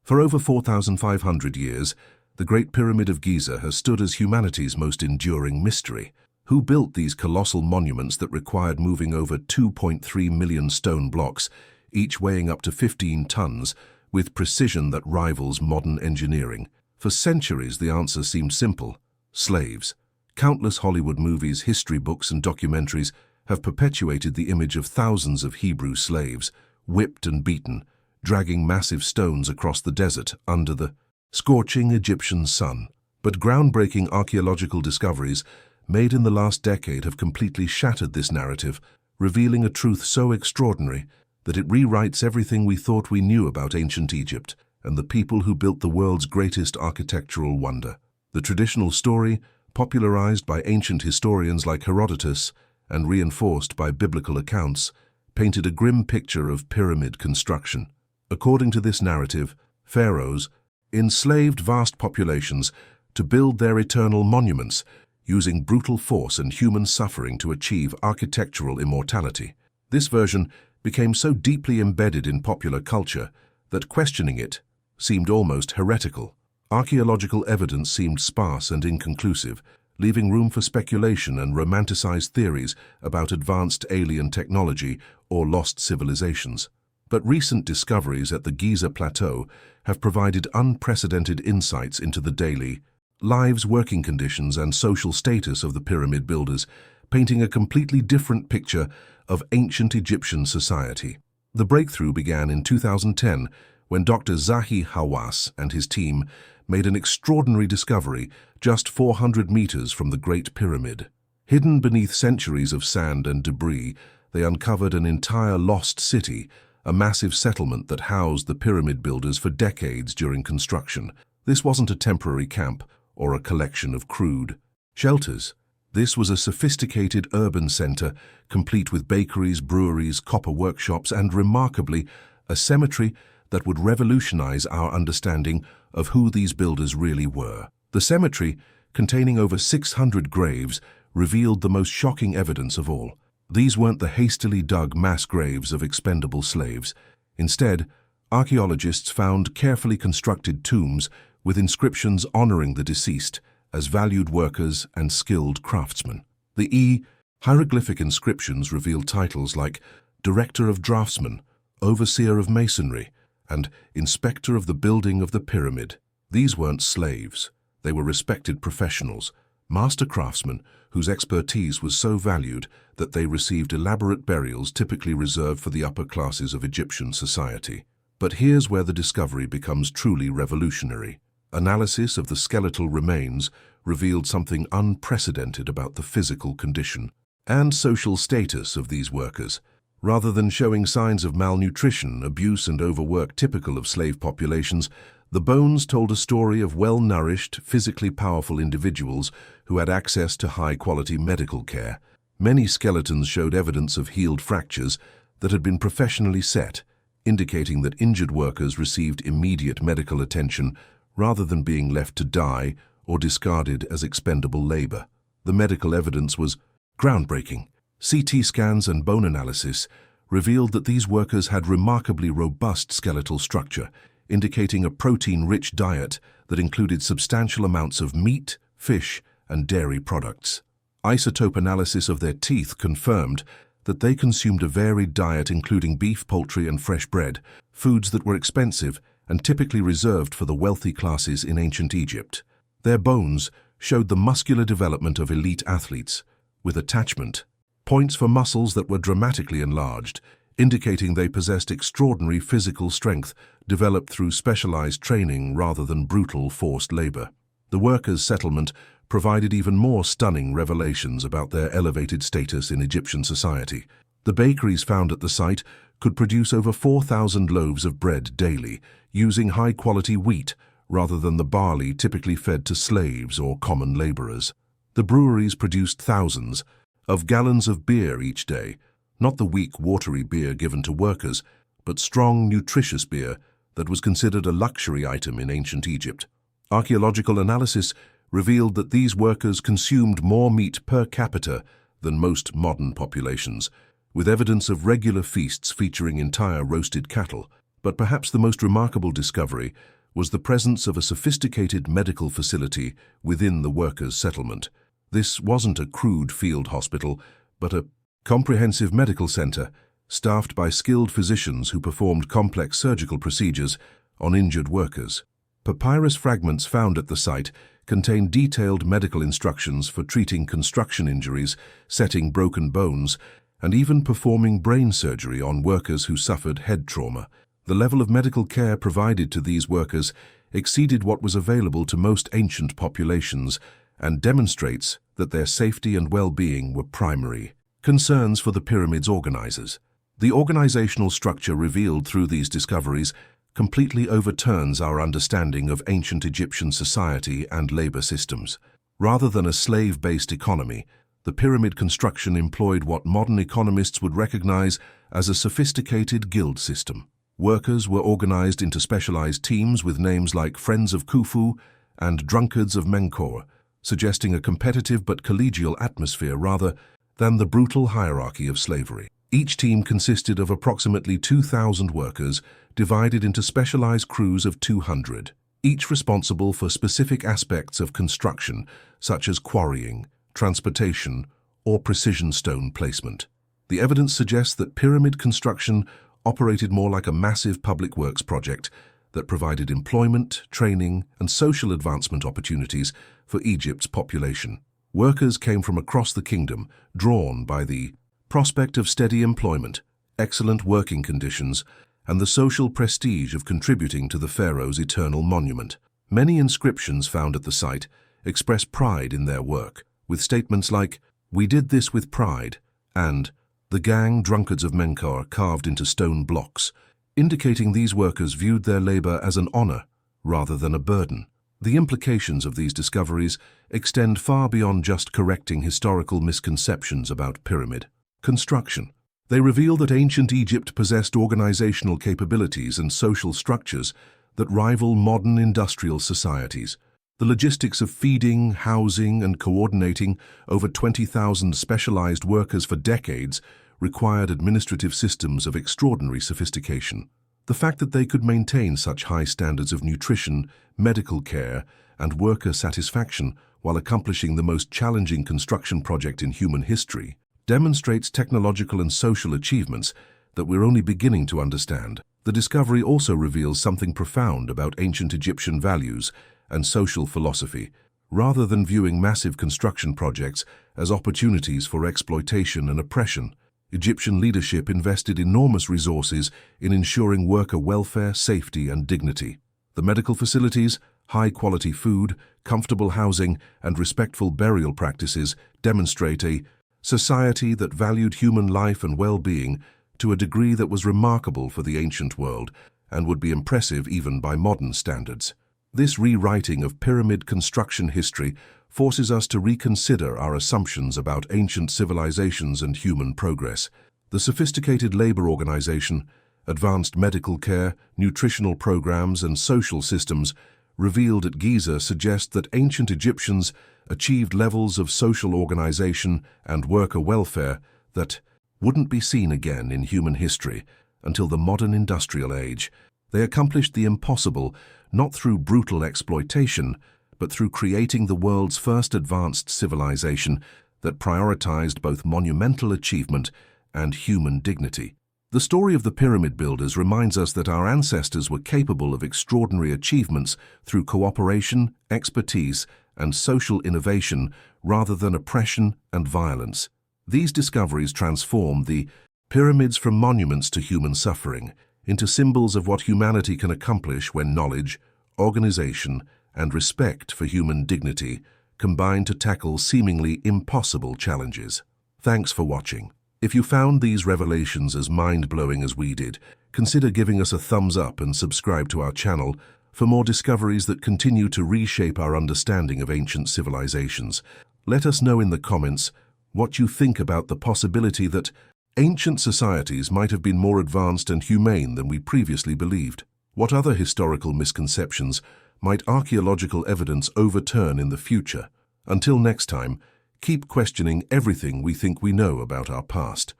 For over 4,500 years, the Great Pyramid of Giza has stood as humanity's most enduring mystery. Who built these colossal monuments that required moving over 2.3 million stone blocks, each weighing up to 15 tons, with precision that rivals modern engineering? For centuries, the answer seemed simple: slaves. Countless Hollywood movies, history books, and documentaries have perpetuated the image of thousands of Hebrew slaves, whipped and beaten, dragging massive stones across the desert under the scorching Egyptian sun. But groundbreaking archaeological discoveries made in the last decade have completely shattered this narrative, revealing a truth so extraordinary that it rewrites everything we thought we knew about ancient Egypt and the people who built the world's greatest architectural wonder. The traditional story, popularized by ancient historians like Herodotus and reinforced by biblical accounts, painted a grim picture of pyramid construction. According to this narrative, pharaohs enslaved vast populations to build their eternal monuments, using brutal force and human suffering to achieve architectural immortality. This version became so deeply embedded in popular culture that questioning it seemed almost heretical. Archaeological evidence seemed sparse and inconclusive, leaving room for speculation and romanticized theories about advanced alien technology or lost civilizations. But recent discoveries at the Giza Plateau have provided unprecedented insights into the daily lives, working conditions, and social status of the pyramid builders, painting a completely different picture of ancient Egyptian society. The breakthrough began in 2010 when Dr. Zahi Hawass and his team made an extraordinary discovery just 400 meters from the Great Pyramid. Hidden beneath centuries of sand and debris, they uncovered an entire lost city, a massive settlement that housed the pyramid builders for decades during construction. This wasn't a temporary camp or a collection of crude shelters. This was a sophisticated urban center, complete with bakeries, breweries, copper workshops, and remarkably, a cemetery that would revolutionize our understanding of who these builders really were. The cemetery, containing over 600 graves, revealed the most shocking evidence of all. These weren't the hastily dug mass graves of expendable slaves. Instead, archaeologists found carefully constructed tombs with inscriptions honoring the deceased as valued workers and skilled craftsmen. The hieroglyphic inscriptions revealed titles like Director of Draftsmen, Overseer of Masonry, and Inspector of the Building of the Pyramid. These weren't slaves. They were respected professionals, master craftsmen whose expertise was so valued that they received elaborate burials typically reserved for the upper classes of Egyptian society. But here's where the discovery becomes truly revolutionary. Analysis of the skeletal remains revealed something unprecedented about the physical condition and social status of these workers. Rather than showing signs of malnutrition, abuse, and overwork typical of slave populations, the bones told a story of well-nourished, physically powerful individuals who had access to high-quality medical care. Many skeletons showed evidence of healed fractures that had been professionally set, indicating that injured workers received immediate medical attention rather than being left to die or discarded as expendable labor. The medical evidence was groundbreaking. CT scans and bone analysis revealed that these workers had remarkably robust skeletal structure, indicating a protein-rich diet that included substantial amounts of meat, fish, and dairy products. Isotope analysis of their teeth confirmed that they consumed a varied diet including beef, poultry, and fresh bread, foods that were expensive and typically reserved for the wealthy classes in ancient Egypt. Their bones showed the muscular development of elite athletes, with attachment points for muscles that were dramatically enlarged, indicating they possessed extraordinary physical strength developed through specialized training rather than brutal forced labor. The workers' settlement provided even more stunning revelations about their elevated status in Egyptian society. The bakeries found at the site could produce over 4,000 loaves of bread daily, using high-quality wheat rather than the barley typically fed to slaves or common laborers. The breweries produced thousands of gallons of beer each day, not the weak, watery beer given to workers, but strong, nutritious beer that was considered a luxury item in ancient Egypt. Archaeological analysis revealed that these workers consumed more meat per capita than most modern populations, with evidence of regular feasts featuring entire roasted cattle. But perhaps the most remarkable discovery was the presence of a sophisticated medical facility within the workers' settlement. This wasn't a crude field hospital, but a comprehensive medical center staffed by skilled physicians who performed complex surgical procedures on injured workers. Papyrus fragments found at the site contain detailed medical instructions for treating construction injuries, setting broken bones, and even performing brain surgery on workers who suffered head trauma. The level of medical care provided to these workers exceeded what was available to most ancient populations and demonstrates that their safety and well-being were primary concerns for the pyramid's organizers. The organizational structure revealed through these discoveries completely overturns our understanding of ancient Egyptian society and labor systems. Rather than a slave-based economy, the pyramid construction employed what modern economists would recognize as a sophisticated guild system. Workers were organized into specialized teams with names like Friends of Khufu and Drunkards of Menkaure, suggesting a competitive but collegial atmosphere rather than the brutal hierarchy of slavery. Each team consisted of approximately 2,000 workers, divided into specialized crews of 200, each responsible for specific aspects of construction, such as quarrying, transportation, or precision stone placement. The evidence suggests that pyramid construction operated more like a massive public works project that provided employment, training, and social advancement opportunities for Egypt's population. Workers came from across the kingdom, drawn by the prospect of steady employment, excellent working conditions, and the social prestige of contributing to the pharaoh's eternal monument. Many inscriptions found at the site express pride in their work, with statements like, "We did this with pride," and "The gang Drunkards of Menkaure" carved into stone blocks, indicating these workers viewed their labor as an honor rather than a burden. The implications of these discoveries extend far beyond just correcting historical misconceptions about pyramid construction. They reveal that ancient Egypt possessed organizational capabilities and social structures that rival modern industrial societies. The logistics of feeding, housing, and coordinating over 20,000 specialized workers for decades required administrative systems of extraordinary sophistication. The fact that they could maintain such high standards of nutrition, medical care, and worker satisfaction while accomplishing the most challenging construction project in human history demonstrates technological and social achievements that we're only beginning to understand. The discovery also reveals something profound about ancient Egyptian values and social philosophy. Rather than viewing massive construction projects as opportunities for exploitation and oppression, Egyptian leadership invested enormous resources in ensuring worker welfare, safety, and dignity. The medical facilities, high-quality food, comfortable housing, and respectful burial practices demonstrate a society that valued human life and well-being to a degree that was remarkable for the ancient world and would be impressive even by modern standards. This rewriting of pyramid construction history forces us to reconsider our assumptions about ancient civilizations and human progress. The sophisticated labor organization, advanced medical care, nutritional programs, and social systems revealed at Giza suggest that ancient Egyptians achieved levels of social organization and worker welfare that wouldn't be seen again in human history until the modern industrial age. They accomplished the impossible not through brutal exploitation, but through creating the world's first advanced civilization that prioritized both monumental achievement and human dignity. The story of the pyramid builders reminds us that our ancestors were capable of extraordinary achievements through cooperation, expertise, and social innovation rather than oppression and violence. These discoveries transform the pyramids from monuments to human suffering into symbols of what humanity can accomplish when knowledge, organization, and respect for human dignity combine to tackle seemingly impossible challenges. Thanks for watching. If you found these revelations as mind-blowing as we did, consider giving us a thumbs up and subscribe to our channel for more discoveries that continue to reshape our understanding of ancient civilizations. Let us know in the comments what you think about the possibility that ancient societies might have been more advanced and humane than we previously believed. What other historical misconceptions might archaeological evidence overturn in the future? Until next time, keep questioning everything we think we know about our past.